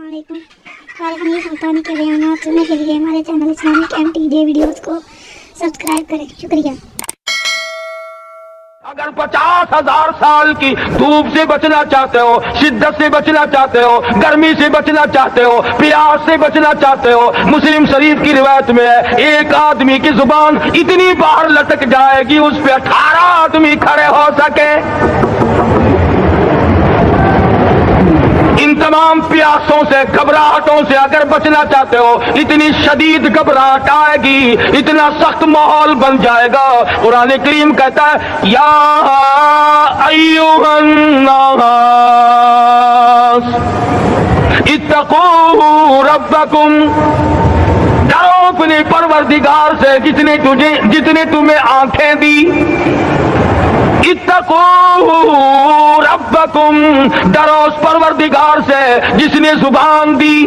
अस्सलामुअलैकुम। वालेकुम सुल्तानी के बयानात सुनने के लिए हमारे चैनल इस्लामिक MTJ वीडियोस को सब्सक्राइब करें। शुक्रिया। अगर 50,000 साल की धूप से बचना चाहते हो, शिद्दत से बचना चाहते हो, गर्मी से बचना चाहते हो, प्यास से बचना चाहते हो, मुस्लिम शरीफ की रिवायत में है एक आदमी की जुबान इतनी बाहर लटक जाएगी उस पे 18 आदमी खड़े हो सके। इन तमाम प्यासों से, घबराहटों से अगर बचना चाहते हो, इतनी शदीद घबराहट आएगी, इतना सख्त माहौल बन जाएगा। कुरान करीम कहता है या अय्युहन नास इत्तकू रब्बकुम, डरो अपने परवरदिगार से जितने तुम्हें आंखें दी। इत्तकू रब्बकुम, डरो उस परवरदिगार से जिसने जुबान दी।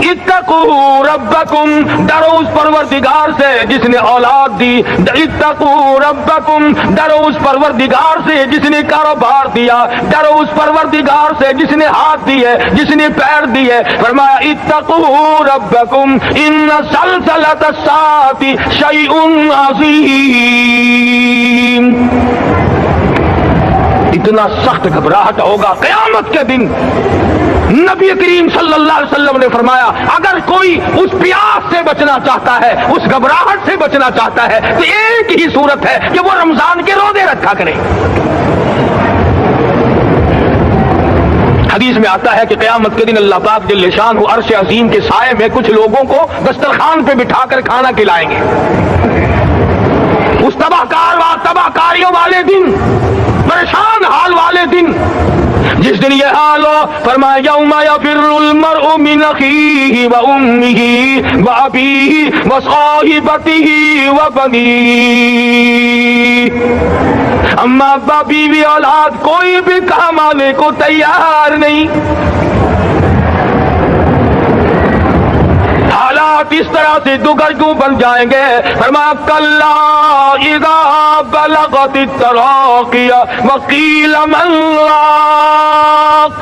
इत्तकू रब्बकुम, डरो उस परवरदिगार से जिसने औलाद दी। इत्तकू रब्बकुम, डरो उस परवरदिगार से जिसने कारोबार दिया। डरो उस परवरदिगार से जिसने हाथ दिए, जिसने पैर दिए। फरमाया इत्तकू रब्बकुम इन्न सलसलत अस्साअति शैउन अज़ीम। इतना सख्त घबराहट होगा क़यामत के दिन। नबी करीम सल्लल्लाहु अलैहि वसल्लम ने फरमाया अगर कोई उस प्यास से बचना चाहता है, उस घबराहट से बचना चाहता है, तो एक ही सूरत है कि वो रमजान के रोजे रखा करे। हदीस में आता है कि क़यामत के दिन अल्लाह पाक जल्ले शान अर्श अजीम के साये में कुछ लोगों को दस्तरखान पे बिठाकर खाना खिलाएंगे। उस तबाहकारियों वाले दिन, परेशान हाल वाले दिन, जिस दिन ये हाल हो, फरमाया यौमा यफिरुल मरउ मिन अखीहि व उम्मिहि व अबीहि व साहिबतिहि व बनीहि। अम्मा अब्बा बीवी औलाद कोई भी काम आने को तैयार नहीं। हालात इस तरह से दुगर्गू बन जाएंगे। फरमाया कल्ला इज़ा बलगतित तराक़िया व क़ील मन राक़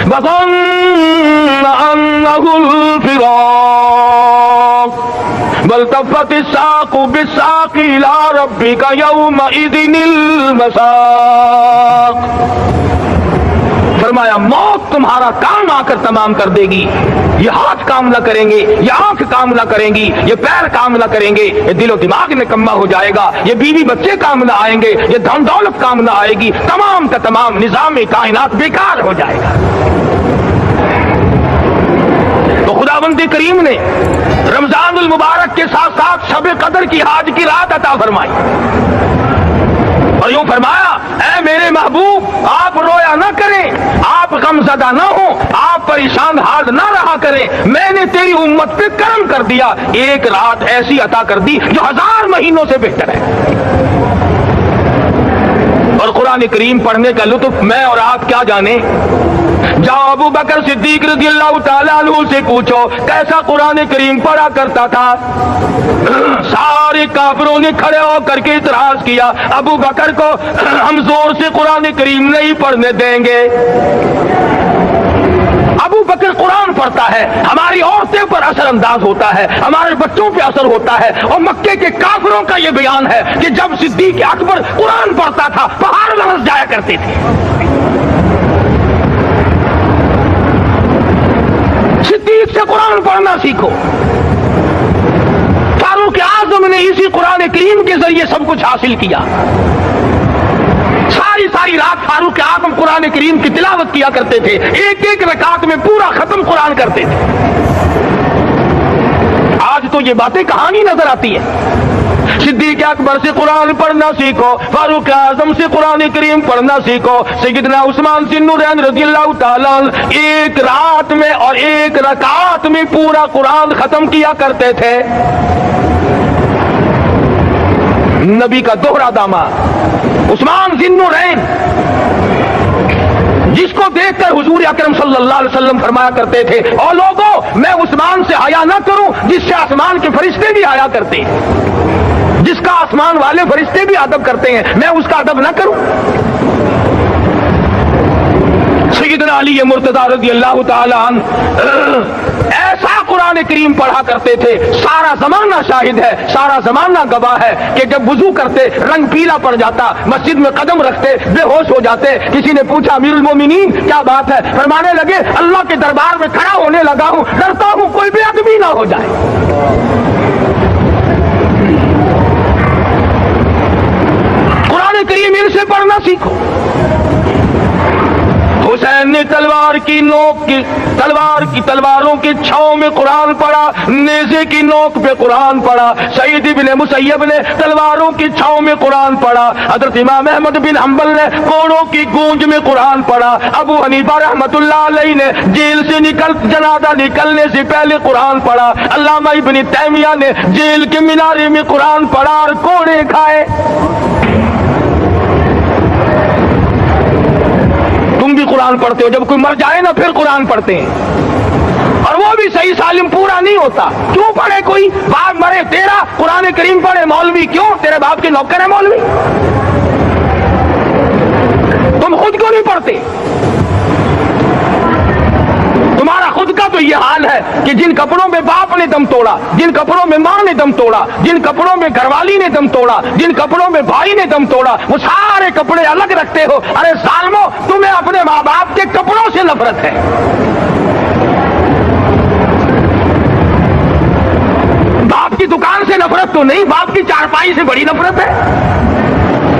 वज़न्न अन्नहुल फ़िराक़ वल्तफ़तिस साक़ु बिस्साक़ि इला रब्बिका यौमइज़िनिल मसाक़। फरमाया मौत तुम्हारा काम आकर तमाम कर देगी। ये हाथ काम न करेंगे, ये आंख काम न करेंगी, ये पैर काम न करेंगे, ये दिलो दिमाग निकम्मा हो जाएगा, ये बीवी बच्चे काम न आएंगे, ये धन दौलत काम न आएगी, तमाम का तमाम निजाम कायनात बेकार हो जाएगा। तो खुदावंद करीम ने रमजानुल मुबारक के साथ साथ शब कदर की आज की रात अता फरमाई और यूं फरमाया ऐ मेरे महबूब आप रोया न करें, आप गमज़दा न हो, आप परेशान हाल न रहा करें। मैंने तेरी उम्मत पे करम कर दिया, एक रात ऐसी अता कर दी जो 1000 महीनों से बेहतर है। और कुरान करीम पढ़ने का लुत्फ मैं और आप क्या जाने। जाओ अबू बकर सिद्दीक रज़ियल्लाहु ताला अन्हु से पूछो कैसा कुरान करीम पढ़ा करता था। सारे काफिरों ने खड़े होकर के इतराज किया अबू बकर को हम जोर से कुरान करीम नहीं पढ़ने देंगे। अबू बकर कुरान पढ़ता है, हमारी औरतें पर असर अंदाज होता है, हमारे बच्चों पे असर होता है। और मक्के के काफिरों का यह बयान है कि जब सिद्दीक अकबर कुरान पढ़ता था पहाड़ लरस जाया करते थे। सिद्दीक से कुरान पढ़ना सीखो। फारूक आज़म ने इसी कुरान करीम के जरिए सब कुछ हासिल किया। सारी रात फारूक आज़म कुरान करीम की तिलावत किया करते थे, एक एक रकात में पूरा खत्म कुरान करते थे। आज तो ये बातें कहानी नजर आती है। सिद्दीक अकबर से कुरान पढ़ना सीखो, फारूक आज़म से कुरान करीम पढ़ना सीखो। सैयदना उस्मान ज़िन्नुरैन रज़ियल्लाहु ताला एक रात में और एक रकात में पूरा कुरान खत्म किया करते थे। नबी का दोहरा दामाद उस्मान ज़िन्नुरैन, जिसको देखकर हुजूर अकरम सल्लल्लाहु अलैहि वसल्लम फरमाया करते थे और लोगों मैं उस्मान से हया न करूं जिससे आसमान के फरिश्ते भी हया करते हैं। जिसका आसमान वाले फरिश्ते भी अदब करते हैं मैं उसका अदब न करूं। सैयदना अली मुर्तजा रज़ी अल्लाह ताला अन्हु ऐसा कुरान करीम पढ़ा करते थे, सारा जमाना शाहिद है, सारा जमाना गवाह है कि जब वुजू करते रंग पीला पड़ जाता, मस्जिद में कदम रखते बेहोश हो जाते। किसी ने पूछा अमीरुल मोमिनीन क्या बात है? फरमाने लगे अल्लाह के दरबार में खड़ा होने लगा हूं, डरता हूं कोई बेअदबी ना हो जाए। कुरान करीम इनसे पढ़ना सीखो। हुसैन ने तलवारों की छांव में कुरान पढ़ा, नेज़े की नोक पे कुरान पढ़ा। सईद इब्ने मुसय्यब ने तलवारों की छांव में कुरान पढ़ा। हजरत इमाम अहमद बिन हंबल ने कोड़ों की गूंज में कुरान पढ़ा। अबू हनीफा रहमतुल्लाह अलैहि ने जेल से जनाजा निकलने से पहले कुरान पढ़ा। अल्लामा इब्न तैमिया ने जेल के मीनारे में कुरान पढ़ा और कोड़े खाए। तुम भी कुरान पढ़ते हो, जब कोई मर जाए ना फिर कुरान पढ़ते हैं, और वो भी सही सालिम पूरा नहीं होता। क्यों पढ़े? कोई बाप मरे तेरा कुरान करीम पढ़े मौलवी, क्यों? तेरे बाप के नौकर है मौलवी? तुम खुद क्यों नहीं पढ़ते? तुम्हारा खुद का तो ये हाल है कि जिन कपड़ों में बाप ने दम तोड़ा, जिन कपड़ों में माँ ने दम तोड़ा, जिन कपड़ों में घरवाली ने दम तोड़ा, जिन कपड़ों में भाई ने दम तोड़ा, वो सारे कपड़े अलग रखते हो। अरे जालिमो, तुम्हें अपने माँ बाप के कपड़ों से नफरत है। बाप की दुकान से नफरत तो नहीं, बाप की चारपाई से बड़ी नफरत है।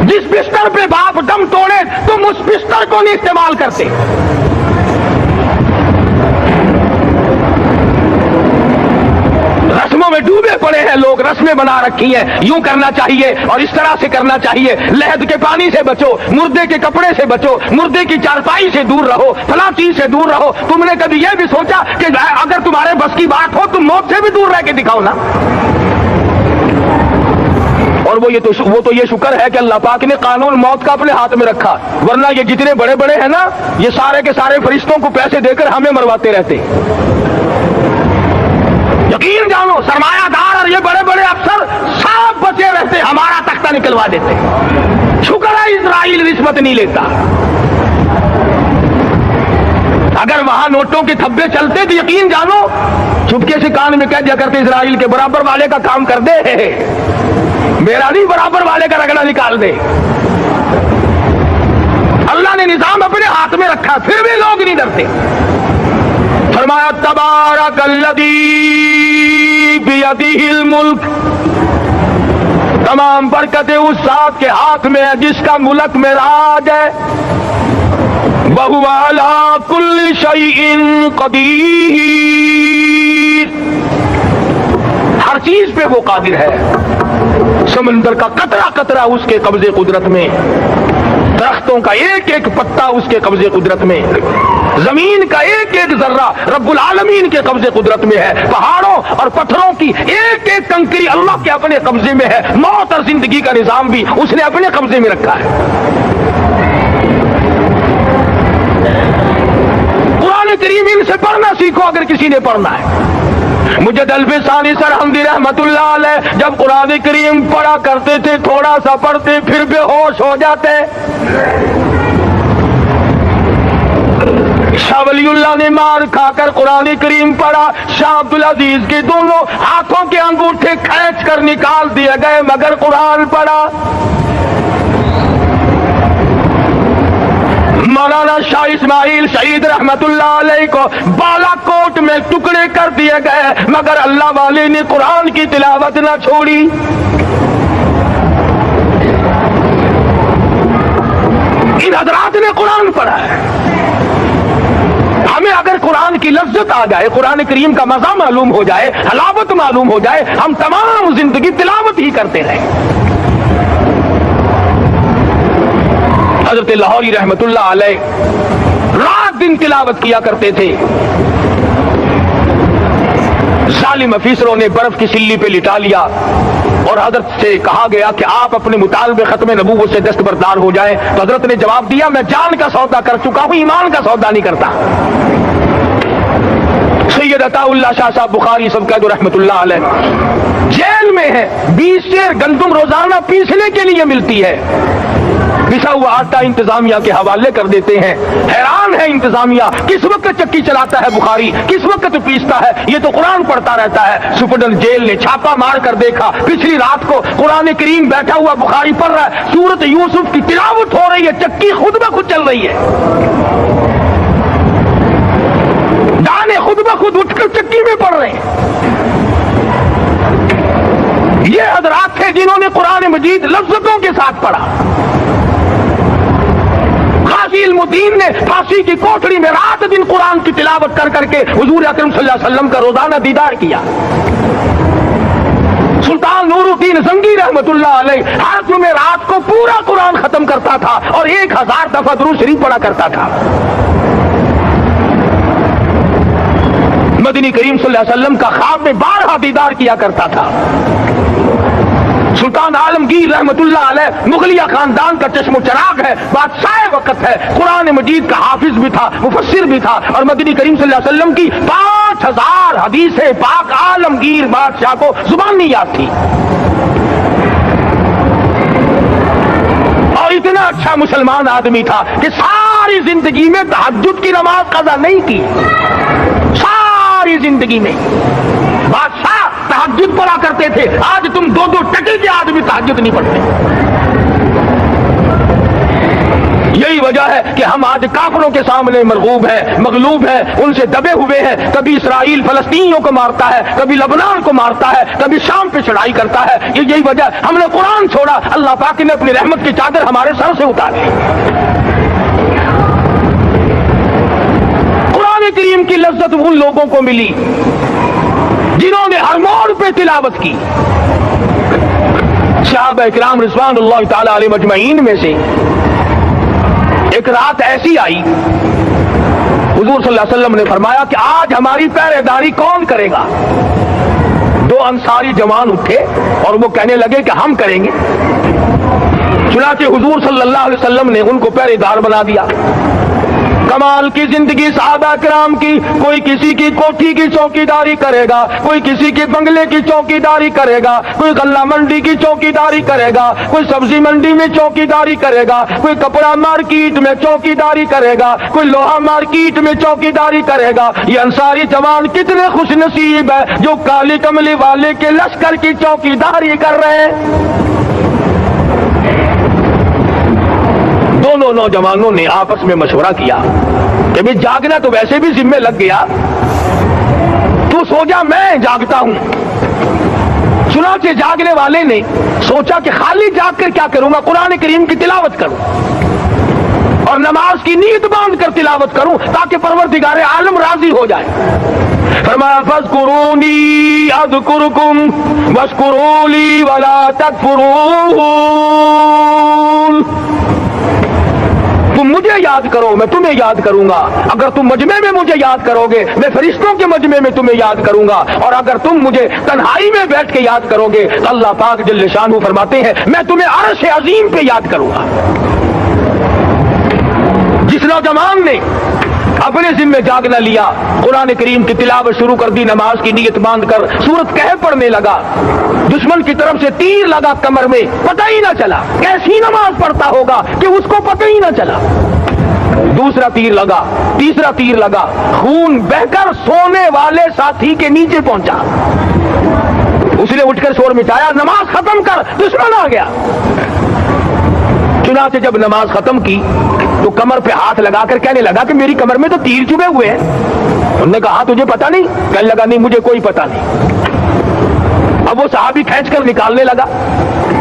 जिस बिस्तर पे बाप दम तोड़े तुम उस बिस्तर को नहीं इस्तेमाल करते। रस्मों में डूबे पड़े हैं लोग, रस्में बना रखी हैं, यूं करना चाहिए और इस तरह से करना चाहिए। लहद के पानी से बचो, मुर्दे के कपड़े से बचो, मुर्दे की चारपाई से दूर रहो, फला चीज से दूर रहो। तुमने कभी यह भी सोचा कि अगर तुम्हारे बस की बात हो तुम मौत से भी दूर रह के दिखाओ ना? और वो तो ये शुक्र है कि अल्लाह पाक ने कानून मौत का अपने हाथ में रखा, वरना ये जितने बड़े बड़े हैं ना, ये सारे के सारे फरिश्तों को पैसे देकर हमें मरवाते रहते। यकीन जानो, सरमायादार और ये बड़े बड़े अफसर सब बचे रहते, हमारा तख्ता निकलवा देते। शुक्र है इजराइल रिश्वत नहीं लेता। अगर वहां नोटों के थब्बे चलते तो यकीन जानो चुपके से कान में कह दिया करते इजराइल के बराबर वाले का काम कर दे, मेरा नहीं बराबर वाले का रगड़ा निकाल दे। अल्लाह ने निजाम अपने हाथ में रखा, फिर भी लोग नहीं डरते। फरमाया तबारकल्लज़ी बियदिहिल मुल्क, तमाम बरकतें उस ज़ात के हाथ में है जिसका मुल्क में राज है। वहुवा अला कुल्लि शैइन क़दीर, हर चीज पे वो कादिर है। समंदर का कतरा कतरा उसके कब्जे कुदरत में, दरख्तों का एक एक पत्ता उसके कब्जे कुदरत में, जमीन का एक एक जर्रा रब्बुल आलमीन के कब्जे कुदरत में है। पहाड़ों और पत्थरों की एक एक कंकरी अल्लाह के अपने कब्जे में है। मौत और जिंदगी का निजाम भी उसने अपने कब्जे में रखा है। कुरान करीम इनसे पढ़ना सीखो अगर किसी ने पढ़ना है। मुझे दलफिसानी सरहमदी रहमतुल्लाह अलैह जब कुरान करीम पढ़ा करते थे, थोड़ा सा पढ़ते फिर बेहोश हो जाते। शाह वलीउल्लाह ने मार खाकर कुरान करीम पढ़ा। शाह अब्दुल अजीज के दोनों हाथों के अंगूठे खींच कर निकाल दिए गए मगर कुरान पढ़ा। मौलाना शाह इस्माइल शहीद रहमतुल्लाह अलैह को बालाकोट में टुकड़े कर दिए गए मगर अल्लाह वाले ने कुरान की तिलावत न छोड़ी। इन हजरात ने कुरान पढ़ा है। हमें अगर कुरान की लज्जत आ जाए, कुरान करीम का मजा मालूम हो जाए, हलावत मालूम हो जाए, हम तमाम जिंदगी तिलावत ही करते रहें। हजरत लाहौरी रहमतुल्लाह अलैह रात दिन तिलावत किया करते थे। जालिम अफीसरों ने बर्फ की सिल्ली पे लिटा लिया और हजरत से कहा गया कि आप अपने मुतालबे खत्म नबूवत से दस्तबरदार हो जाएं। तो हजरत ने जवाब दिया, मैं जान का सौदा कर चुका हूं, ईमान का सौदा नहीं करता। सैयद عطاء شاہ صاحب بخاری سب کا جو رحمت اللہ علیہ جیل میں ہے، 20 سیر گندم روزانہ پیسنے کے لیے ملتی ہے، پسا ہوا آٹا انتظامیہ کے حوالے کر دیتے ہیں۔ حیران ہے انتظامیہ، کس وقت چکی چلاتا ہے بخاری، کس وقت پیستا ہے، یہ تو قرآن پڑھتا رہتا ہے۔ سپرڈنٹ جیل نے چھاپا مار کر دیکھا، پچھلی رات کو قرآن کریم بیٹھا ہوا بخاری پڑھ رہا ہے، سورت یوسف کی تلاوت ہو رہی ہے، چکی خود بخود چل رہی ہے، دانے خود بخود اٹھ کر چکی میں پڑھ رہے ہیں۔ یہ حضرات تھے جنہوں نے قرآن مجید لذتوں کے ساتھ پڑھا۔ غازی علم الدین نے پھانسی کی کوٹڑی میں رات دن قرآن کی تلاوت کر کر کے حضور اکرم صلی اللہ علیہ وسلم کا روزانہ دیدار کیا۔ سلطان نور الدین زنگی رحمت اللہ علیہ ہر جمعہ رات کو پورا قرآن ختم کرتا تھا اور 1000 دفعہ درود شریف پڑھا کرتا تھا۔ مدنی کریم صلی اللہ علیہ وسلم کا خواب میں 12 دیدار کیا کرتا تھا۔ سلطان عالمگیر رحمت اللہ علیہ مغلیہ خاندان کا چشم و چراغ ہے، بادشاہ وقت ہے، قرآن مجید کا حافظ بھی تھا، مفسر بھی تھا، اور مدنی کریم صلی اللہ علیہ وسلم کی 5000 حدیث پاک عالمگیر بادشاہ کو زبانی یاد تھی۔ اور اتنا اچھا مسلمان آدمی تھا کہ ساری زندگی میں تہجد کی نماز قضا نہیں کی، ساری زندگی میں۔ بادشاہ تہجد پڑھا کرتے تھے، آج تم 2 ٹکے کے آدمی تہجد نہیں پڑھتے۔ یہی وجہ ہے کہ ہم آج کافروں کے سامنے مرغوب ہیں، مغلوب ہیں، ان سے دبے ہوئے ہیں۔ کبھی اسرائیل فلسطینیوں کو مارتا ہے، کبھی لبنان کو مارتا ہے، کبھی شام پہ چڑھائی کرتا ہے۔ یہی وجہ، ہم نے قرآن چھوڑا، اللہ پاک نے اپنی رحمت کی چادر ہمارے سر سے اتاری۔ قرآن کریم کی لذت ان لوگوں کو ملی جنہوں نے ہر موڑ پہ تلاوت کی۔ صحابہ اکرام رضوان اللہ تعالی علیہ مجمعین میں سے ایک رات ایسی آئی، حضور صلی اللہ علیہ وسلم نے فرمایا کہ آج ہماری پہرے داری کون کرے گا؟ 2 انصاری جوان اٹھے اور وہ کہنے لگے کہ ہم کریں گے۔ چنانچہ حضور صلی اللہ علیہ وسلم نے ان کو پہرے دار بنا دیا۔ کمال کی زندگی صحابہ کرام کی، کوئی کسی کی کوٹھی کی چوکی داری کرے گا، کوئی کسی کے بنگلے کی چوکی داری کرے گا، کوئی غلہ منڈی کی چوکی داری کرے گا، کوئی سبزی منڈی میں چوکی داری کرے گا، کوئی کپڑا مارکیٹ میں چوکی داری کرے گا، کوئی لوہا مارکیٹ میں چوکی داری کرے گا۔ یہ انصاری جوان کتنے خوش نصیب ہے جو کالی کملی والے کے لشکر کی چوکی داری کر رہے ہیں۔ دونوں نوجوانوں نے آپس میں مشورہ کیا کہ بھی جاگنا تو ویسے بھی ذمہ لگ گیا، تو سو جا، میں جاگتا ہوں۔ چنانچہ جاگنے والے نے سوچا کہ خالی جاگ کر کیا کروں گا، قرآن کریم کی تلاوت کروں اور نماز کی نیت باندھ کر تلاوت کروں تاکہ پروردگار عالم راضی ہو جائے۔ فرمایا فاذکرونی اذکرکم واشکروا لی ولا تکفرون، تم مجھے یاد کرو میں تمہیں یاد کروں گا، اگر تم مجمع میں مجھے یاد کرو گے میں فرشتوں کے مجمع میں تمہیں یاد کروں گا، اور اگر تم مجھے تنہائی میں بیٹھ کے یاد کرو گے تو اللہ پاک جل شانہ فرماتے ہیں میں تمہیں عرش عظیم پہ یاد کروں گا۔ جس نوجوان نے اپنے ذمہ جاگنا لیا، قرآن کریم کی تلاوت شروع کر دی، نماز کی نیت باندھ کر سورت کہف پڑھنے لگا، دشمن کی طرف سے تیر لگا کمر میں، پتہ ہی نہ چلا کیسی نماز پڑھتا ہوگا کہ اس کو پتہ ہی نہ چلا۔ دوسرا تیر لگا، تیسرا تیر لگا، خون بہ کر سونے والے ساتھی کے نیچے پہنچا۔ اس نے اٹھ کر شور مچایا، نماز ختم کر، دشمن آ گیا۔ چنانچہ جب نماز ختم کی تو کمر پہ ہاتھ لگا کر کہنے لگا کہ میری کمر میں تو تیر چبھے ہوئے ہیں۔ انہوں نے کہا تجھے پتا نہیں؟ کہنے لگا نہیں مجھے کوئی پتا نہیں۔ اب وہ صحابی کھینچ کر نکالنے لگا،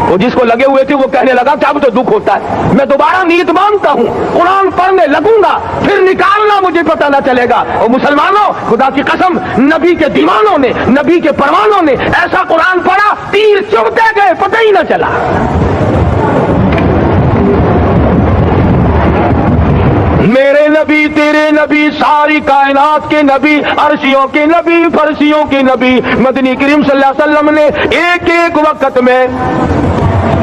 وہ جس کو لگے ہوئے تھے وہ کہنے لگا کہ اب تو دکھ ہوتا ہے، میں دوبارہ نیت مانتا ہوں، قرآن پڑھنے لگوں گا، پھر نکالنا مجھے پتا نہ چلے گا۔ اور مسلمانوں خدا کی قسم، نبی کے دیوانوں نے، نبی کے پروانوں نے ایسا قرآن پڑھا تیر چبھتے گئے، پتہ ہی نہ چلا۔ میرے نبی، تیرے نبی، ساری کائنات کے نبی، عرشیوں کے نبی، فرشیوں کے نبی مدنی کریم صلی اللہ علیہ وسلم نے ایک ایک وقت میں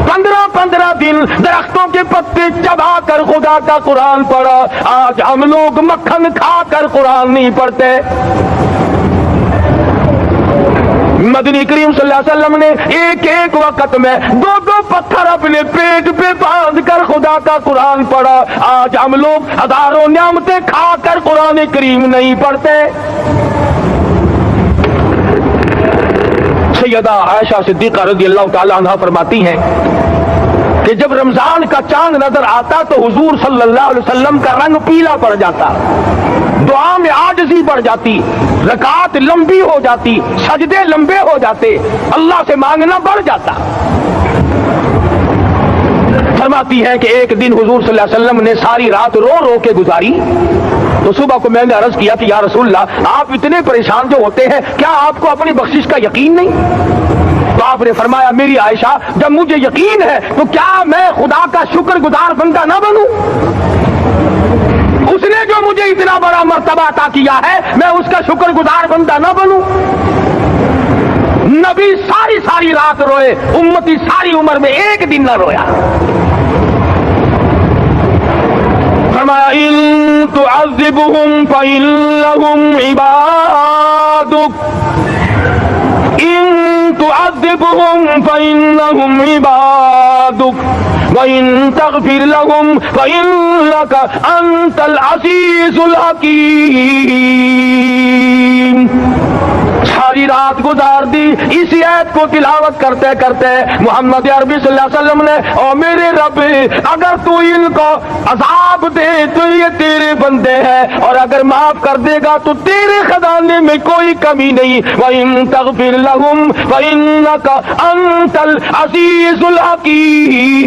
15 دن درختوں کے پتے چبا کر خدا کا قرآن پڑھا۔ آج ہم لوگ مکھن کھا کر قرآن نہیں پڑھتے، مدنی کریم صلی اللہ علیہ وسلم نے ایک ایک وقت میں 2 پتھر اپنے پیٹ پہ باندھ کر خدا کا قرآن پڑھا. آج ہم لوگ ہزاروں نعمتیں کھا کر قرآن کریم نہیں پڑھتے. سیدہ عائشہ صدیقہ رضی اللہ تعالی عنہا فرماتی ہیں کہ جب رمضان کا چاند نظر آتا تو حضور صلی اللہ علیہ وسلم کا رنگ پیلا پڑ جاتا, دعا میں عاجزی بڑھ جاتی, رکعات لمبی ہو جاتی, سجدے لمبے ہو جاتے, اللہ سے مانگنا بڑھ جاتا. فرماتی ہے کہ ایک دن حضور صلی اللہ علیہ وسلم نے ساری رات رو رو کے گزاری. تو صبح کو میں نے عرض کیا کہ یا رسول اللہ, آپ اتنے پریشان جو ہوتے ہیں, کیا آپ کو اپنی بخشش کا یقین نہیں؟ تو آپ نے فرمایا میری عائشہ, جب مجھے یقین ہے تو کیا میں خدا کا شکر گزار بندہ نہ بنوں؟ اس نے جو مجھے اتنا بڑا مرتبہ عطا کیا ہے, میں اس کا شکر گزار بندہ نہ بنوں؟ نبی ساری رات روئے, امتی ساری عمر میں ایک دن نہ رویا. فرمایا ان تعذبهم فإنهم عبادك, ان تعذبهم فإنهم عبادك وإن تغفر لهم فإنك أنت العزيز الحكيم. ساری رات گزار دی اسی آیت کو تلاوت کرتے کرتے. محمد عربی صلی اللہ علیہ وسلم نے, او میرے رب, اگر تو ان کو عذاب دے تو یہ تیرے بندے ہیں, اور اگر معاف کر دے گا تو تیرے خزانے میں کوئی کمی نہیں. وَإِن تَغْفِرْ لَهُمْ فَإِنَّكَ أَنْتَ الْعَزِيزُ الْحَكِيمُ.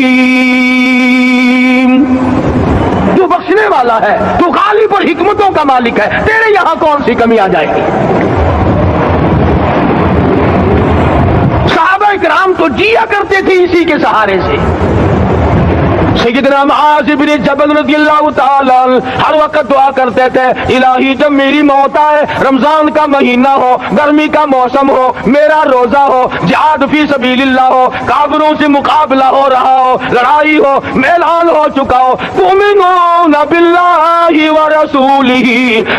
تو بخشنے والا ہے, تو غالب اور حکمتوں کا مالک ہے, تیرے یہاں کون سی کمی آ جائے گی؟ صحابہ کرام تو جیا کرتے تھے اسی کے سہارے سے. سیدنا معاذ بن جبل رضی اللہ تعالیٰ ہر وقت دعا کرتے تھے, الہی جب میری موت آئے, رمضان کا مہینہ ہو, گرمی کا موسم ہو, میرا روزہ ہو, جہاد فی سبیل اللہ ہو, کافروں سے مقابلہ ہو رہا ہو, لڑائی ہو, میدان ہو چکا ہو, تؤمنون باللہ ورسولہ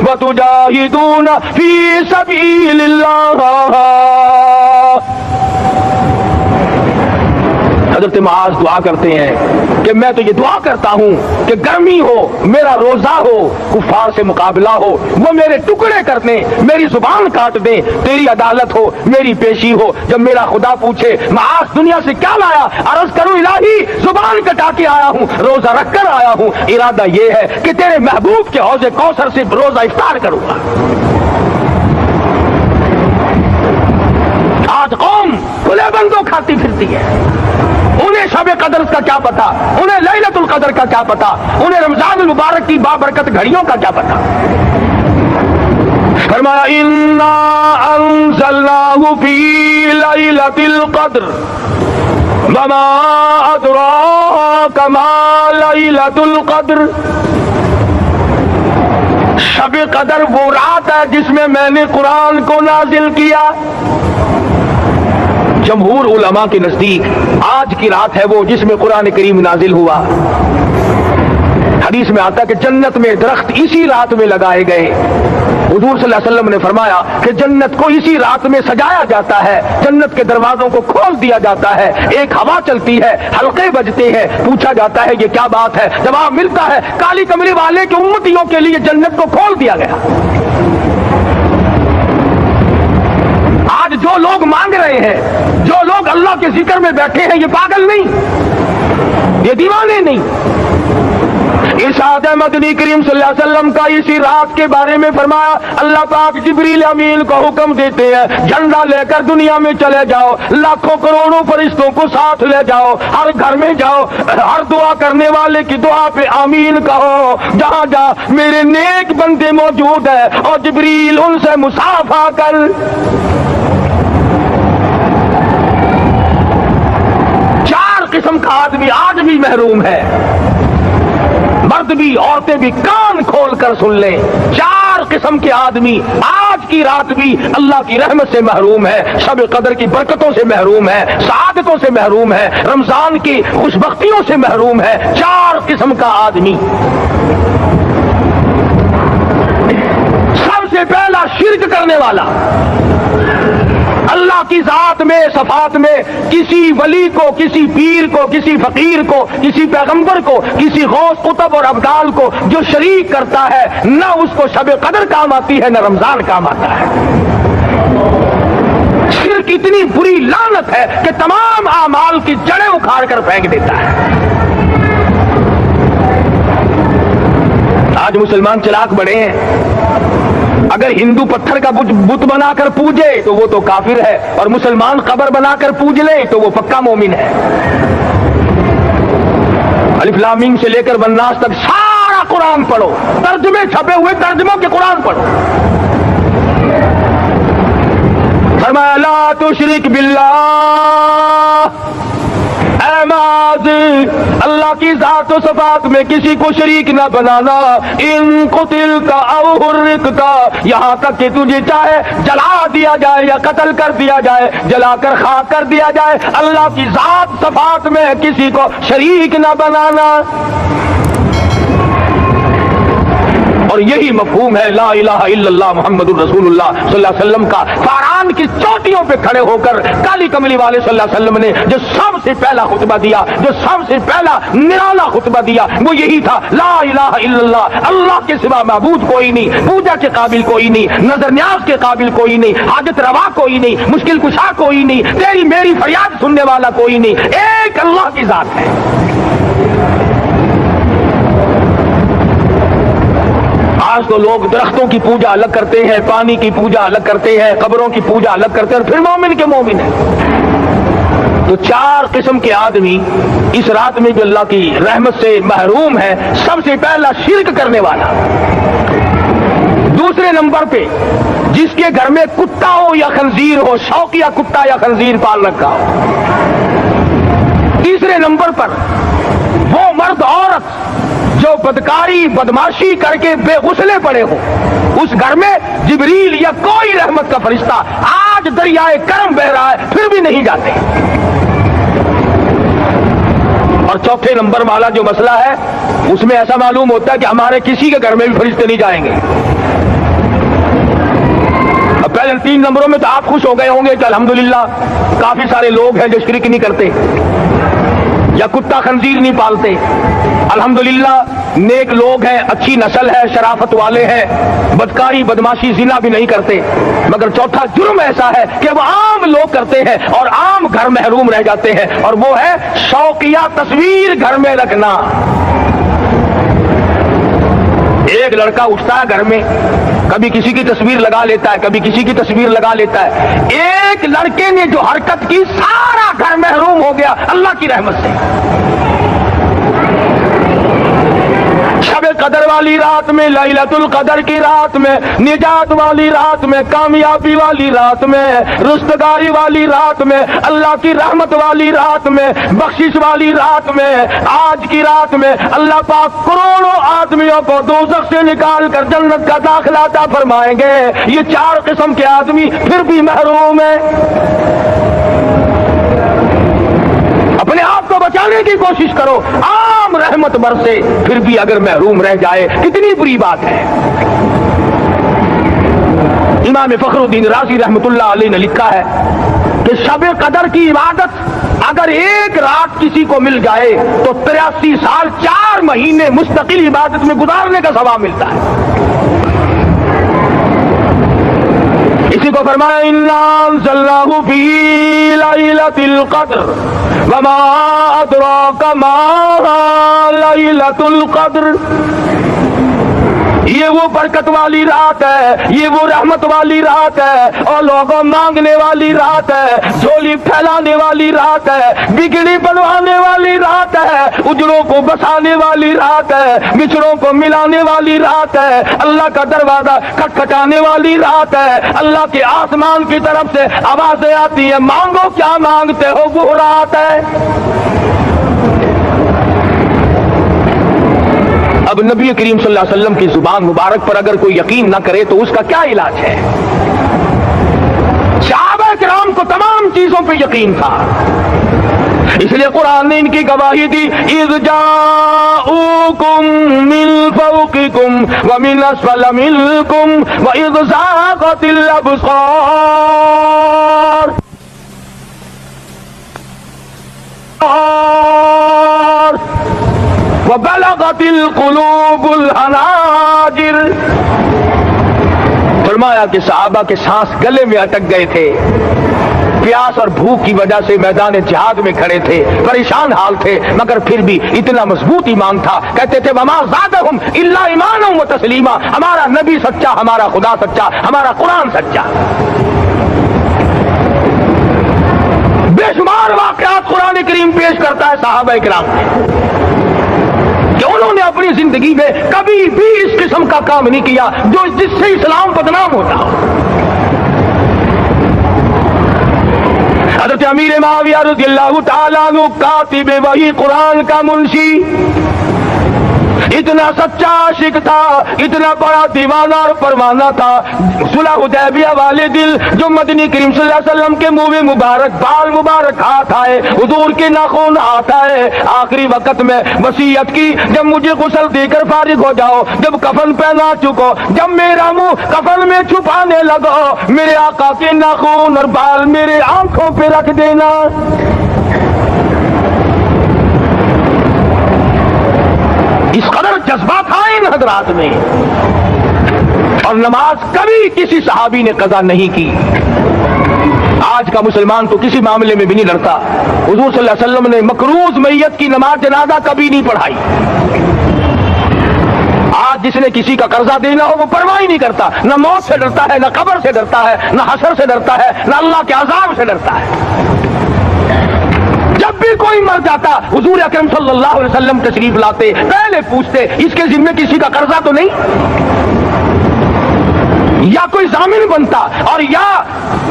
وتجاہدون فی سبیل اللہ. حضرت معاذ دعا کرتے ہیں کہ میں تو یہ دعا کرتا ہوں کہ گرمی ہو, میرا روزہ ہو, کفار سے مقابلہ ہو, وہ میرے ٹکڑے کر دیں, میری زبان کاٹ دیں, تیری عدالت ہو, میری پیشی ہو. جب میرا خدا پوچھے معاذ دنیا سے کیا لایا, عرض کروں الہی زبان کٹا کے آیا ہوں, روزہ رکھ کر آیا ہوں, ارادہ یہ ہے کہ تیرے محبوب کے حوض کوثر سے روزہ افطار کروں گا. آج قوم کھلے بندوں کھاتی پھرتی ہے, انہیں شب قدر کا کیا پتا, انہیں لیلۃ القدر کا کیا پتا, انہیں رمضان المبارک کی بابرکت گھڑیوں کا کیا پتا. فرمایا انا انزلناہ فی لیلۃ القدر وما ادراک ما لیلۃ القدر. شب قدر وہ رات ہے جس میں میں نے قرآن کو نازل کیا. جمہور علماء کے نزدیک آج کی رات ہے وہ جس میں قرآن کریم نازل ہوا. حدیث میں آتا ہے کہ جنت میں درخت اسی رات میں لگائے گئے. حضور صلی اللہ علیہ وسلم نے فرمایا کہ جنت کو اسی رات میں سجایا جاتا ہے, جنت کے دروازوں کو کھول دیا جاتا ہے, ایک ہوا چلتی ہے, حلقے بجتے ہیں, پوچھا جاتا ہے یہ کیا بات ہے, جواب ملتا ہے کالی کمری والے کے امتیوں کے لیے جنت کو کھول دیا گیا. آج جو لوگ مانگ رہے ہیں, جو لوگ اللہ کے ذکر میں بیٹھے ہیں, یہ پاگل نہیں, یہ دیوانے نہیں. ارشاد مدنی کریم صلی اللہ علیہ وسلم کا اسی رات کے بارے میں فرمایا, اللہ پاک جبریل امین کو حکم دیتے ہیں جھنڈا لے کر دنیا میں چلے جاؤ, لاکھوں کروڑوں فرشتوں کو ساتھ لے جاؤ, ہر گھر میں جاؤ, ہر دعا کرنے والے کی دعا پہ آمین کہو, جہاں جا میرے نیک بندے موجود ہیں, اور جبریل ان سے مصافحہ کر. قسم کا آدمی آج بھی محروم ہے, مرد بھی عورتیں بھی کان کھول کر سن لیں. 4 قسم کے آدمی آج کی رات بھی اللہ کی رحمت سے محروم ہے, شب قدر کی برکتوں سے محروم ہے, سعادتوں سے محروم ہے, رمضان کی خوشبختیوں سے محروم ہے. 4 قسم کا آدمی. سب سے پہلا شرک کرنے والا, اللہ کی ذات میں صفات میں کسی ولی کو، کسی پیر کو، کسی فقیر کو، کسی پیغمبر کو، کسی غوث قطب اور ابدال کو جو شریک کرتا ہے، نہ اس کو شب قدر کام آتی ہے، نہ رمضان کام آتا ہے۔ شرک اتنی بری لعنت ہے کہ تمام اعمال کی جڑیں اکھاڑ کر پھینک دیتا ہے۔ آج مسلمان چلاک بڑے ہیں، اگر ہندو پتھر کا بت بنا کر پوجے تو وہ تو کافر ہے، اور مسلمان قبر بنا کر پوج لے تو وہ پکا مومن ہے۔ الف لام میم سے لے کر والناس تک سارا قرآن پڑھو، ترجمے چھپے ہوئے ترجموں کے قرآن پڑھو۔ فرمایا لا تشرک باللہ، اے معاذ اللہ کی ذات و صفات میں کسی کو شریک نہ بنانا۔ ان قتلت او حرقت، یہاں تک کہ تجھے چاہے جلا دیا جائے یا قتل کر دیا جائے، جلا کر خاک کر دیا جائے، اللہ کی ذات صفات میں کسی کو شریک نہ بنانا۔ اور یہی مفہوم ہے لا الہ الا اللہ محمد الرسول اللہ صلی اللہ علیہ وسلم کا۔ فاران کی چوٹیوں پہ کھڑے ہو کر کالی کملی والے صلی اللہ علیہ وسلم نے جو سب سے پہلا خطبہ دیا، جو سب سے پہلا نرالا خطبہ دیا، وہ یہی تھا لا الہ الا اللہ، اللہ کے سوا معبود کوئی نہیں، پوجا کے قابل کوئی نہیں، نظر نیاز کے قابل کوئی نہیں، حاجت روا کوئی نہیں، مشکل کشا کوئی نہیں، تیری میری فریاد سننے والا کوئی نہیں، ایک اللہ کی ذات ہے۔ آج تو لوگ درختوں کی پوجا الگ کرتے ہیں، پانی کی پوجا الگ کرتے ہیں، قبروں کی پوجا الگ کرتے ہیں، اور پھر مومن کے مومن ہیں۔ تو چار قسم کے آدمی اس رات میں جو اللہ کی رحمت سے محروم ہے۔ سب سے پہلا شرک کرنے والا، دوسرے نمبر پہ جس کے گھر میں کتا ہو یا خنزیر ہو، شوقیہ کتا یا خنزیر پال رکھا ہو۔ تیسرے نمبر پر وہ مرد عورت جو بدکاری بدماشی کر کے بے غسلے پڑے ہو، اس گھر میں جبریل یا کوئی رحمت کا فرشتہ، آج دریائے کرم بہ رہا ہے پھر بھی نہیں جاتے۔ اور چوتھے نمبر والا جو مسئلہ ہے، اس میں ایسا معلوم ہوتا ہے کہ ہمارے کسی کے گھر میں بھی فرشتے نہیں جائیں گے۔ اب پہلے 3 نمبروں میں تو آپ خوش ہو گئے ہوں گے کہ الحمدللہ کافی سارے لوگ ہیں جو شرک نہیں کرتے یا کتا خنزیر نہیں پالتے، الحمدللہ نیک لوگ ہیں، اچھی نسل ہے، شرافت والے ہیں، بدکاری بدماشی زنا بھی نہیں کرتے۔ مگر چوتھا جرم ایسا ہے کہ وہ عام لوگ کرتے ہیں اور عام گھر محروم رہ جاتے ہیں، اور وہ ہے شوقیہ تصویر گھر میں رکھنا۔ ایک لڑکا اٹھتا ہے گھر میں، کبھی کسی کی تصویر لگا لیتا ہے، کبھی کسی کی تصویر لگا لیتا ہے۔ ایک لڑکے نے جو حرکت کی، سارا گھر محروم ہو گیا اللہ کی رحمت سے۔ شب قدر والی رات میں، لیلۃ القدر کی رات میں، نجات والی رات میں، کامیابی والی رات میں، رستگاری والی رات میں، اللہ کی رحمت والی رات میں، بخشش والی رات میں، آج کی رات میں اللہ پاک کروڑوں آدمیوں کو دوزخ سے نکال کر جنت کا داخلہ عطا فرمائیں گے۔ یہ 4 قسم کے آدمی پھر بھی محروم ہیں۔ اپنے آپ کو بچانے کی کوشش کرو، عام رحمت برسے پھر بھی اگر محروم رہ جائے کتنی بری بات ہے۔ امام فخر الدین رازی رحمت اللہ علیہ نے لکھا ہے کہ شب قدر کی عبادت اگر ایک رات کسی کو مل جائے تو 83 سال 4 مہینے مستقل عبادت میں گزارنے کا ثواب ملتا ہے۔ اسی کو فرمایا انا انزلناہ فی لیلۃ القدر وما ادراک ما لیلۃ القدر۔ یہ وہ برکت والی رات ہے، یہ وہ رحمت والی رات ہے، اور لوگوں مانگنے والی رات ہے، جھولی پھیلانے والی رات ہے، بگڑی بنوانے والی رات ہے، اجڑوں کو بسانے والی رات ہے، بچھڑوں کو ملانے والی رات ہے، اللہ کا دروازہ کھٹکھٹانے والی رات ہے، اللہ کے آسمان کی طرف سے آوازیں آتی ہیں مانگو کیا مانگتے ہو، وہ رات ہے۔ اب نبی کریم صلی اللہ علیہ وسلم کی زبان مبارک پر اگر کوئی یقین نہ کرے تو اس کا کیا علاج ہے؟ صحابہ کرام کو تمام چیزوں پہ یقین تھا، اس لیے قرآن نے ان کی گواہی دی اذ جاؤکم من فوقکم ومن اسفل منکم واذ زاغت زاغت الابصار وبلغت القلوب الحناجر. فرمایا کہ صحابہ کے سانس گلے میں اٹک گئے تھے، پیاس اور بھوک کی وجہ سے میدان جہاد میں کھڑے تھے، پریشان حال تھے، مگر پھر بھی اتنا مضبوط ایمان تھا. کہتے تھے وما زادہم الا ایمانا و تسلیما. ہمارا نبی سچا، ہمارا خدا سچا، ہمارا قرآن سچا. بے شمار واقعات قرآن کریم پیش کرتا ہے صحابہ کرام سے کہ انہوں نے اپنی زندگی میں کبھی بھی اس قسم کا کام نہیں کیا جس سے اسلام بدنام ہوتا ہو. حضرت امیر معاویہ رضی اللہ تعالیٰ عنہ کاتب وحی قرآن کا منشی اتنا سچا عاشق تھا، اتنا بڑا دیوانہ اور پروانہ تھا. صلح حدیبیہ والے دل جو مدنی کریم صلی اللہ علیہ وسلم کے منہ مبارک بال مبارک ہاتھ آئے، حضور کے ناخن ہاتھ آئے، آخری وقت میں وصیت کی جب مجھے غسل دے کر فارغ ہو جاؤ، جب کفن پہنا چکو، جب میرا منہ کفن میں چھپانے لگو، میرے آقا کے ناخن اور بال میرے آنکھوں پہ رکھ دینا. اس قدر جذبہ تھا ان حضرات میں. اور نماز کبھی کسی صحابی نے قضا نہیں کی. آج کا مسلمان تو کسی معاملے میں بھی نہیں لڑتا. حضور صلی اللہ علیہ وسلم نے مکروز میت کی نماز جنازہ کبھی نہیں پڑھائی. آج جس نے کسی کا قرضہ دینا ہو وہ پرواہ ہی نہیں کرتا، نہ موت سے ڈرتا ہے، نہ قبر سے ڈرتا ہے، نہ حشر سے ڈرتا ہے، نہ اللہ کے عذاب سے ڈرتا ہے. جب بھی کوئی مر جاتا حضور اکرم صلی اللہ علیہ وسلم تشریف لاتے، پہلے پوچھتے اس کے ذمے کسی کا قرضہ تو نہیں، یا کوئی ضامن بنتا، اور یا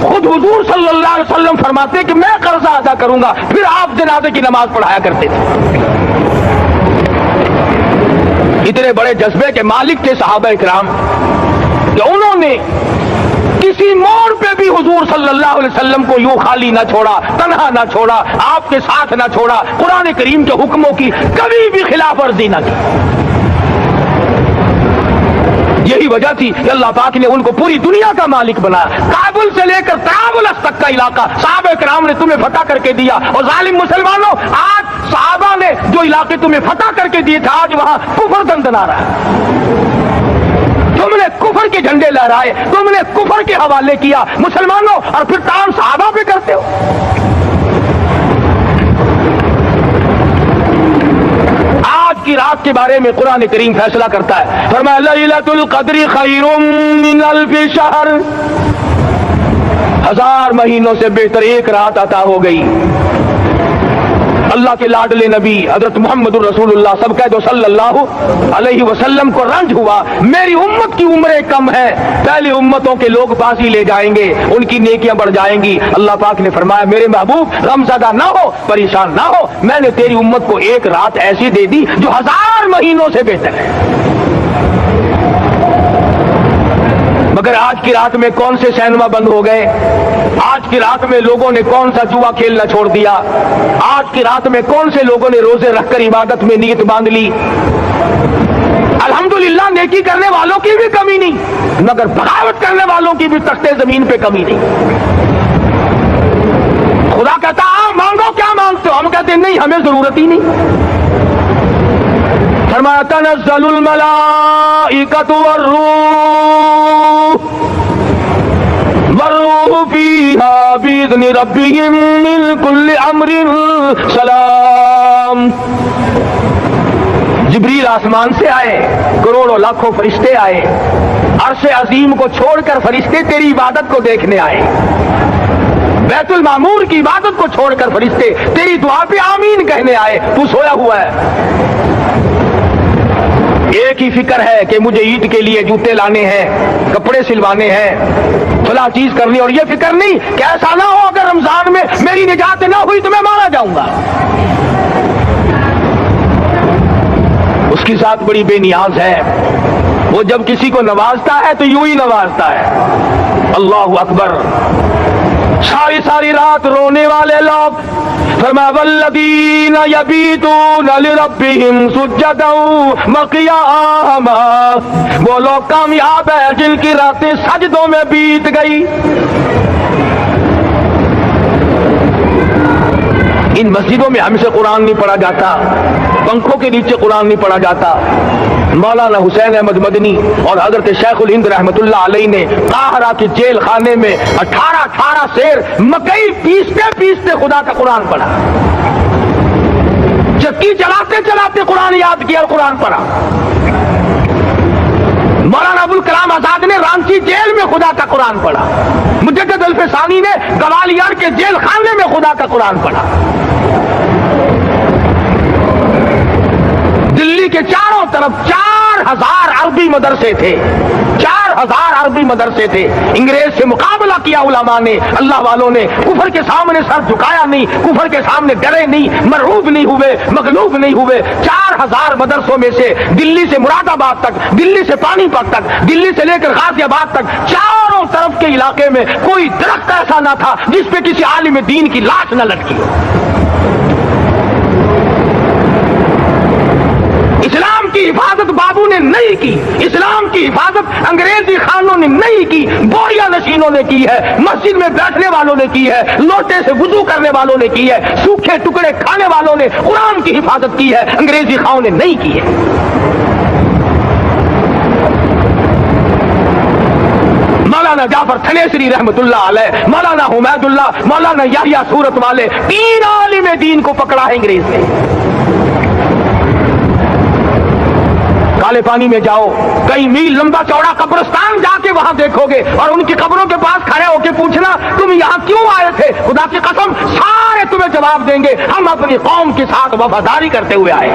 خود حضور صلی اللہ علیہ وسلم فرماتے کہ میں قرضہ ادا کروں گا، پھر آپ جنازے کی نماز پڑھایا کرتے تھے. اتنے بڑے جذبے کے مالک تھے صحابہ کرام کہ انہوں نے کسی موڑ پہ بھی حضور صلی اللہ علیہ وسلم کو یوں خالی نہ چھوڑا، تنہا نہ چھوڑا، آپ کے ساتھ نہ چھوڑا، قرآن کریم کے حکموں کی کبھی بھی خلاف ورزی نہ کی. یہی وجہ تھی کہ اللہ پاک نے ان کو پوری دنیا کا مالک بنایا. کابل سے لے کر طرابلس تک کا علاقہ صحابہ کرام نے تمہیں فتح کر کے دیا. اور ظالم مسلمانوں، آج صحابہ نے جو علاقے تمہیں فتح کر کے دیے تھے، آج وہاں کفر دندنا رہا ہے. تم نے کفر کے جھنڈے لہرائے، تم نے کفر کے حوالے کیا مسلمانوں، اور پھر تان صحابہ پہ کرتے ہو. آج کی رات کے بارے میں قرآن کریم فیصلہ کرتا ہے. فرمایا لیلۃ القدر خیر من الف شہر. 1000 مہینوں سے بہتر ایک رات عطا ہو گئی. اللہ کے لاڈلے نبی حضرت محمد الرسول اللہ سب کہہ دو صلی اللہ علیہ وسلم کو رنج ہوا، میری امت کی عمریں کم ہے، پہلی امتوں کے لوگ بازی لے جائیں گے، ان کی نیکیاں بڑھ جائیں گی. اللہ پاک نے فرمایا میرے محبوب غمزدہ نہ ہو، پریشان نہ ہو، میں نے تیری امت کو ایک رات ایسی دے دی جو 1000 مہینوں سے بہتر ہے. مگر آج کی رات میں کون سے سینما بند ہو گئے؟ آج کی رات میں لوگوں نے کون سا جوا کھیلنا چھوڑ دیا؟ آج کی رات میں کون سے لوگوں نے روزے رکھ کر عبادت میں نیت باندھ لی؟ الحمدللہ نیکی کرنے والوں کی بھی کمی نہیں، مگر بغاوت کرنے والوں کی بھی تختے زمین پہ کمی نہیں. خدا کہتا مانگو کیا مانگتے ہو؟ ہم کہتے ہیں نہیں، ہمیں ضرورت ہی نہیں. فرمایا تنزل الملائکۃ والروح فیہا بإذن ربہم من کل امر سلام. جبریل آسمان سے آئے، کروڑوں لاکھوں فرشتے آئے، عرش عظیم کو چھوڑ کر فرشتے تیری عبادت کو دیکھنے آئے، بیت المعمور کی عبادت کو چھوڑ کر فرشتے تیری دعا پہ آمین کہنے آئے. تو سویا ہوا ہے، ایک ہی فکر ہے کہ مجھے عید کے لیے جوتے لانے ہیں، کپڑے سلوانے ہیں، فلاں چیز کرنی، اور یہ فکر نہیں کہ ایسا نہ ہو اگر رمضان میں میری نجات نہ ہوئی تو میں مارا جاؤں گا. اس کی ذات بڑی بے نیاز ہے، وہ جب کسی کو نوازتا ہے تو یوں ہی نوازتا ہے. اللہ اکبر. सारी सारी रात रोने वाले लोग। फरमाया वल्लदीन यबीतून लिरब्बिहिम सुज्जदन व क़ियामा, वो लोग कामयाब है जिनकी रातें सजदों में बीत गई। इन मस्जिदों में हमसे कुरान नहीं पढ़ा जाता, पंखों के नीचे कुरान नहीं पढ़ा जाता। मौलाना हुसैन अहमद मदनी और हजरत शेखुल हिंद रहमतुल्लाह अलैह ने काहरा के जेल खाने में 18 शेर मकई पीसते पीसते खुदा का कुरान पढ़ा। चक्की चलाते चलाते कुरान याद किया और कुरान पढ़ा। मौलाना अबुल कलाम आजाद ने रांची जेल में खुदा का कुरान पढ़ा। मुजद्दिद अल्फसानी ने गवालियर के जेल खाने में खुदा का कुरान पढ़ा। दिल्ली के चारों तरफ 4000 अरबी मदरसे थे, 4000 अरबी मदरसे थे। अंग्रेज से मुकाबला किया उलमा ने, अल्लाह वालों ने। कुफर के सामने सर झुकाया नहीं, कुफर के सामने डरे नहीं, मरहूब नहीं हुए, मगलूब नहीं हुए। 4000 मदरसों में से दिल्ली से मुरादाबाद तक, दिल्ली से पानीपत तक, दिल्ली से लेकर गाजियाबाद तक, चारों तरफ के इलाके में कोई दरख्त ऐसा ना था जिस पे किसी आलिम दीन की लाश न लटकी। इस्लाम की हिफाजत बाबू ने नहीं की, इस्लाम की हिफाजत अंग्रेजी खानों ने नहीं की, बोरिया नशीनों ने की है, मस्जिद में बैठने वालों ने की है, लोटे से वुजू करने वालों ने की है, सूखे टुकड़े खाने वालों ने कुरान की हिफाजत की है, अंग्रेजी खानों ने नहीं की है। मौलाना जाफर थनेसरी रहमतुल्लाह अलैह, मौलाना हुमैदुल्लाह, मौलाना याहिया सूरत वाले 3 आलिम दीन को पकड़ा है अंग्रेज ने। काले पानी में जाओ, कई मील लंबा चौड़ा कब्रिस्तान जाके वहां देखोगे और उनकी कब्रों के पास खड़े होके पूछना तुम यहां क्यों आए थे, खुदा की कसम सारे तुम्हें जवाब देंगे हम अपनी कौम के साथ वफादारी करते हुए आए।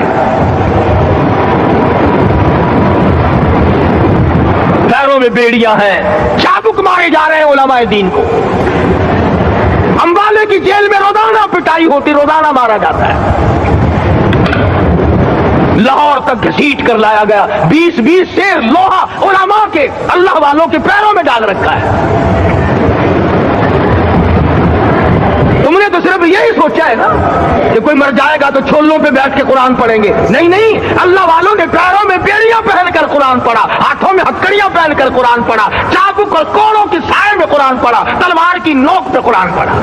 पैरों में बेड़ियां हैं, चाबुक मारे जा रहे हैं उलमाए दीन को। अंबाले की जेल में रोजाना पिटाई होती, रोजाना मारा जाता है। लाहौर तक घसीट कर लाया गया, 20-20 शेर लोहा उलमा के, अल्लाह वालों के पैरों में डाल रखा है। तुमने तो सिर्फ यही सोचा है ना कि कोई मर जाएगा तो छोलों पे बैठ के कुरान पढ़ेंगे। नहीं नहीं, अल्लाह वालों ने पैरों में बेड़ियां पहनकर कुरान पढ़ा, हाथों में हथकड़ियां पहनकर कुरान पढ़ा, चाबुक और कोड़ों की साए में कुरान पढ़ा, तलवार की नोक पे कुरान पढ़ा।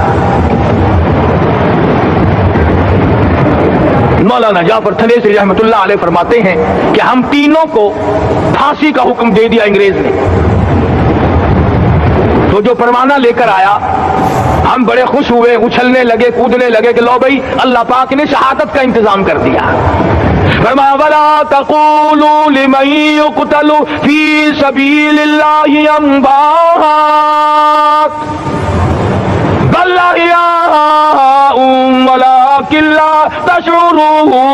मौलाना जाफर थनेसरी रहमतुल्लाह अलैह फरमाते हैं कि हम तीनों को फांसी का हुक्म दे दिया अंग्रेज ने। तो जो परवाना लेकर आया हम बड़े खुश हुए, उछलने लगे, कूदने लगे कि लो भाई अल्लाह पाक ने शहादत का इंतजाम कर दिया। फरमाया वला तक़ूलू लिमन युक़तलु फी सबीलिल्लाहि अम्वात बल अहयाउम वलाकिन ला तशऊरून।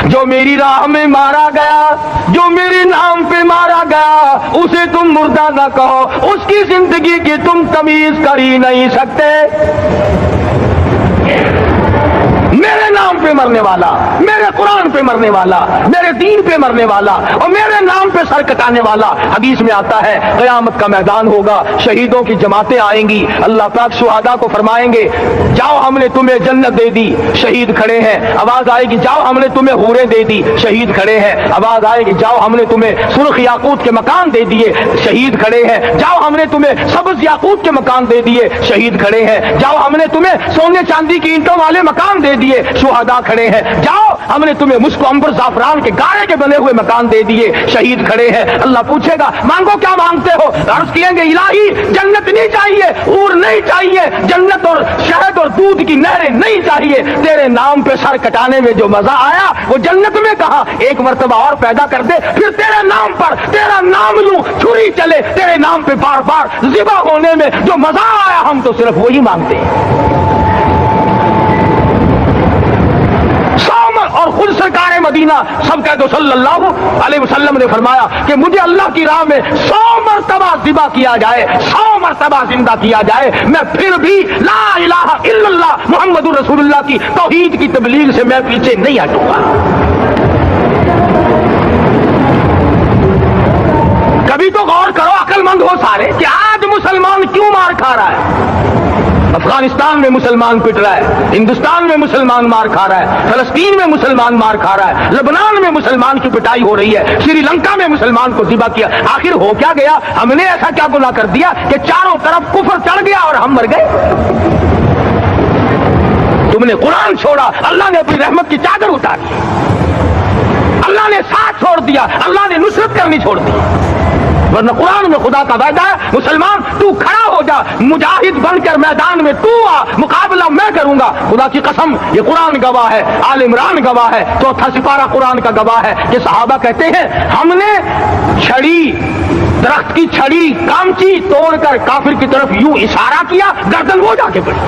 जो मेरी राह में मारा गया, जो मेरे नाम पे मारा गया, उसे तुम मुर्दा ना कहो, उसकी जिंदगी की तुम तमीज कर ही नहीं सकते। मेरे नाम पे मरने वाला, मेरे कुरान पे मरने वाला, मेरे दीन पे मरने वाला और मेरे नाम पे सर कटाने वाला। हदीस में आता है क़यामत का मैदान होगा, शहीदों की जमातें आएंगी, अल्लाह पाक शुहादा को फरमाएंगे जाओ हमने तुम्हें जन्नत दे दी, शहीद खड़े हैं। आवाज आएगी जाओ हमने तुम्हें हूरें दे दी, शहीद खड़े हैं। आवाज आएगी जाओ हमने तुम्हें सुर्ख याकूत के मकान दे दिए, शहीद खड़े हैं। जाओ हमने तुम्हें सब्ज याकूत के मकान दे दिए, शहीद खड़े हैं। जाओ हमने तुम्हें सोने चांदी की ईंटों वाले मकान दे दिए, शुहदा खड़े हैं। जाओ हमने तुम्हें मुस्को अंबर जाफरान के गारे के बने हुए मकान दे दिए, शहीद खड़े हैं। अल्लाह पूछेगा मांगो क्या मांगते हो? अर्ज किएंगे इलाही जन्नत नहीं चाहिए, हूर नहीं चाहिए, जन्नत और शहद और दूध की नहरें नहीं चाहिए, तेरे नाम पे सर कटाने में जो मजा आया वो जन्नत में कहा, एक मर्तबा और पैदा कर दे, फिर तेरे नाम पर तेरा नाम लूं, छुरी चले तेरे नाम पे बार बार ज़िबा होने में जो मजा आया, हम तो सिर्फ वही मांगते हैं। और खुद सरकार मदीना सब कह दो सल्लल्लाहु अलैहि वसल्लम ने फरमाया कि मुझे अल्लाह की राह में 100 मरतबा ज़िबा किया जाए, 100 मरतबा जिंदा किया जाए, मैं फिर भी ला इलाहा इल्लल्लाह मुहम्मदुर रसूलुल्लाह की तौहीद की तबलीग से मैं पीछे नहीं हटूंगा। कभी तो गौर करो अक्लमंद बंद हो सारे कि आज मुसलमान क्यों मार खा रहा है। अफगानिस्तान में मुसलमान पिट रहा है, हिंदुस्तान में मुसलमान मार खा रहा है, फलस्तीन में मुसलमान मार खा रहा है, लेबनान में मुसलमान की पिटाई हो रही है, श्रीलंका में मुसलमान को ज़िबा किया। आखिर हो क्या गया? हमने ऐसा क्या गुनाह कर दिया कि चारों तरफ कुफर चढ़ गया और हम मर गए? तुमने कुरान छोड़ा, अल्लाह ने अपनी रहमत की चादर उतारी, अल्लाह ने साथ छोड़ दिया, अल्लाह ने नुसरत करनी छोड़ दी। वरना कुरान में खुदा का वादा है, मुसलमान तू खड़ा हो जा, मुजाहिद बनकर मैदान में तू आ, मुकाबला मैं करूंगा। खुदा की कसम, ये कुरान गवाह है, आल इमरान गवाह है, चौथा सिपारा कुरान का गवाह है कि सहाबा कहते हैं हमने छड़ी, दरख्त की छड़ी, कामची तोड़कर काफिर की तरफ यूं इशारा किया, गर्दन वो जाके पड़ी।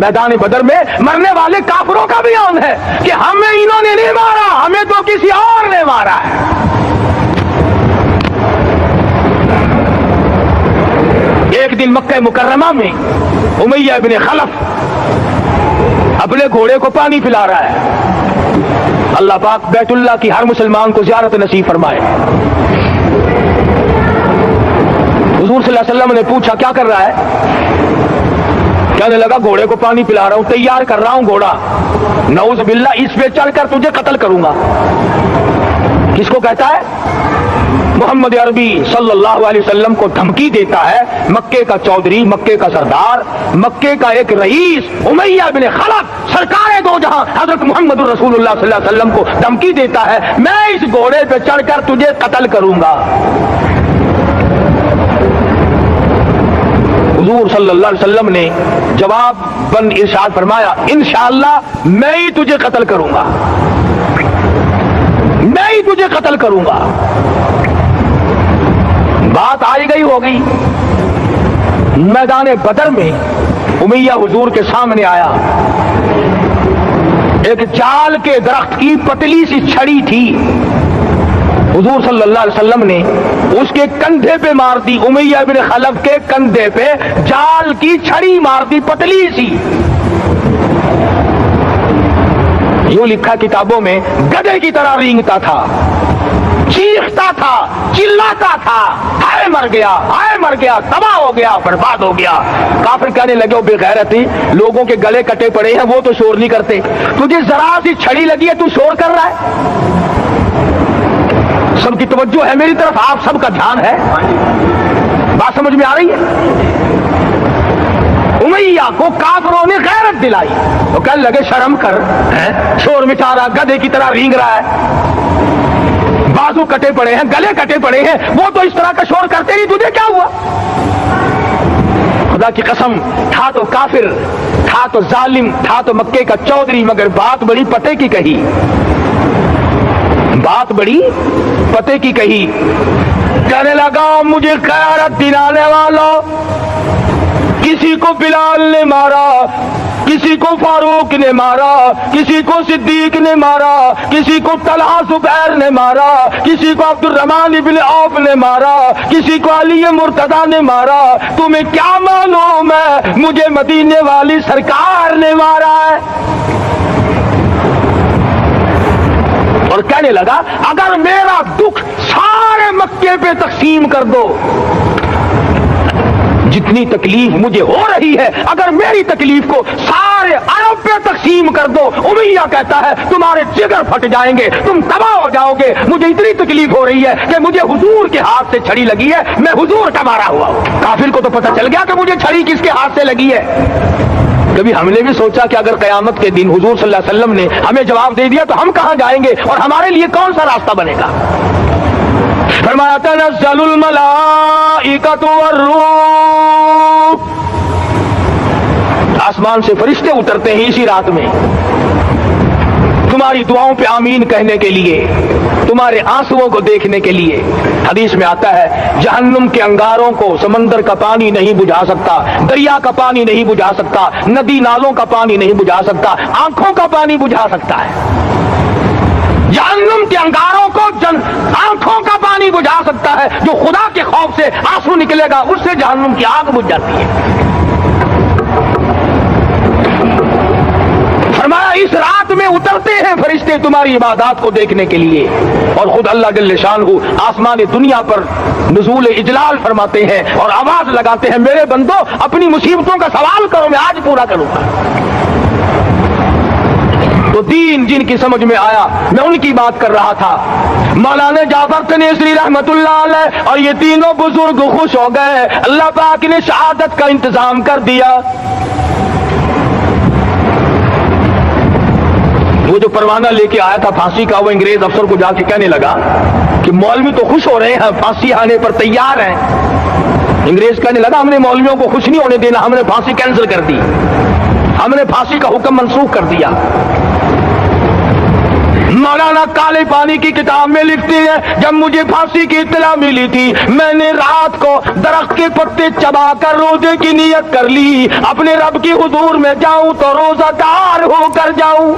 मैदान बदर में मरने वाले काफिरों का बयान है कि हमें इन्होंने नहीं मारा, हमें तो किसी और ने मारा है। एक दिन मक्का मुकर्रमा में उमैया इब्ने खलफ अपने घोड़े को पानी पिला रहा है। अल्लाह पाक बैतुल्लाह की हर मुसलमान को ज़ियारत नसीब फरमाए। हुजूर सल्लल्लाहु अलैहि वसल्लम ने पूछा क्या कर रहा है? कहने लगा घोड़े को पानी पिला रहा हूं, तैयार कर रहा हूं घोड़ा, नऊज़ बिल्लाह इस पे चढ़कर तुझे कत्ल करूंगा। किसको कहता है? मोहम्मद अरबी सल्लल्लाहु अलैहि वसल्लम को धमकी देता है। मक्के का चौधरी, मक्के का सरदार, मक्के का एक रईस उमैया इब्ने खलफ सरकारे दो जहां हजरत मोहम्मद रसूलुल्लाह सल्लल्लाहु अलैहि वसल्लम को धमकी देता है, मैं इस घोड़े पे चढ़कर तुझे कत्ल करूंगा। हुजूर सल्लल्लाहु अलैहि वसल्लम ने जवाब बंद इरशाद फरमाया, इंशाअल्लाह मैं ही तुझे कत्ल करूंगा, मैं ही तुझे कत्ल करूंगा। बात आई गई हो गई। मैदान बदर में उमैया हुजूर के सामने आया। एक जाल के दरख्त की पतली सी छड़ी थी, हुजूर सल्लल्लाहु अलैहि वसल्लम ने उसके कंधे पे मार दी। उमैया इब्ने खलफ के कंधे पे जाल की छड़ी मार दी, पतली सी। यूं लिखा किताबों में, गधे की तरह रेंगता था, चीखता था, चिल्लाता था, हाय मर गया, हाय मर गया, तबाह हो गया, बर्बाद हो गया। काफिर कहने लगे ओ बेगैरती, लोगों के गले कटे पड़े हैं, वो तो शोर नहीं करते, तुझे जरा सी छड़ी लगी है, तू शोर कर रहा है। सबकी तवज्जो है मेरी तरफ, आप सबका ध्यान है, बात समझ में आ रही है? उमैया को काफिरों ने गैरत दिलाई, तो कहने लगे शर्म कर, शोर मिटा रहा, गधे की तरह रेंग रहा है, बाजू कटे पड़े हैं, गले कटे पड़े हैं, वो तो इस तरह का शोर करते नहीं, तुझे क्या हुआ? खुदा की कसम, था तो काफिर, था तो जालिम, था तो मक्के का चौधरी, मगर बात बड़ी पते की कही, बात बड़ी पते की कही। कहने लगा मुझे गैरत दिलाने वालों, किसी को बिलाल ने मारा, किसी को फारूक ने मारा, किसी को सिद्दीक ने मारा, किसी को तलहा जुबैर ने मारा, किसी को अब्दुर्रहमान इब्ने औफ ने मारा, किसी को अली मुर्तदा ने मारा, तुम्हें क्या मालूम है मुझे मदीने वाली सरकार ने मारा है। और कहने लगा अगर मेरा दुख सारे मक्के पे तकसीम कर दो, जितनी तकलीफ मुझे हो रही है, अगर मेरी तकलीफ को सारे अरब पे तकसीम कर दो, उमैया कहता है तुम्हारे जिगर फट जाएंगे, तुम तबाह हो जाओगे। मुझे इतनी तकलीफ हो रही है कि मुझे हुजूर के हाथ से छड़ी लगी है, मैं हुजूर का मारा हुआ हूं। काफिर को तो पता चल गया कि मुझे छड़ी किसके हाथ से लगी है। कभी हमने भी सोचा कि अगर कयामत के दिन हुजूर सल्लल्लाहु अलैहि वसल्लम ने हमें जवाब दे दिया तो हम कहां जाएंगे और हमारे लिए कौन सा रास्ता बनेगा? फरमाया तनज़्ज़लुल मलाइकतु वर्रूह, आसमान से फरिश्ते उतरते हैं इसी रात में तुम्हारी दुआओं पे आमीन कहने के लिए, तुम्हारे आंसुओं को देखने के लिए। हदीस में आता है जहन्नुम के अंगारों को समंदर का पानी नहीं बुझा सकता, दरिया का पानी नहीं बुझा सकता, नदी नालों का पानी नहीं बुझा सकता, आंखों का पानी बुझा सकता है। जहन्नुम के अंगारों को आंखों का पानी बुझा सकता है, जो खुदा के खौफ से आंसू निकलेगा उससे जहन्नुम की आग बुझ जाती है। फरमाया इस रात में उतरते हैं फरिश्ते तुम्हारी इबादत को देखने के लिए, और खुद अल्लाह जल्ले शानहू आसमान दुनिया पर नुज़ूल इजलाल फरमाते हैं और आवाज लगाते हैं, मेरे बंदो अपनी मुसीबतों का सवाल करो, मैं आज पूरा करूंगा। तो दीन जिनकी समझ में आया, मैं उनकी बात कर रहा था। मौलाना जाफर तनेसरी रहमतुल्लाह अलैह और ये तीनों बुजुर्ग खुश हो गए, अल्लाह पाक ने शहादत का इंतजाम कर दिया। वो जो परवाना लेके आया था फांसी का, वो अंग्रेज अफसर को जाके कहने लगा कि मौलवी तो खुश हो रहे हैं, फांसी आने पर तैयार हैं। अंग्रेज कहने लगा हमने मौलवियों को खुश नहीं होने देना, हमने फांसी कैंसिल कर दी, हमने फांसी का हुक्म मंसूख कर दिया। मौलाना काले पानी की किताब में लिखते हैं, जब मुझे फांसी की इत्तला मिली थी, मैंने रात को दरख्त के पत्ते चबाकर रोजे की नियत कर ली, अपने रब की हुजूर में जाऊं तो रोजादार होकर जाऊं।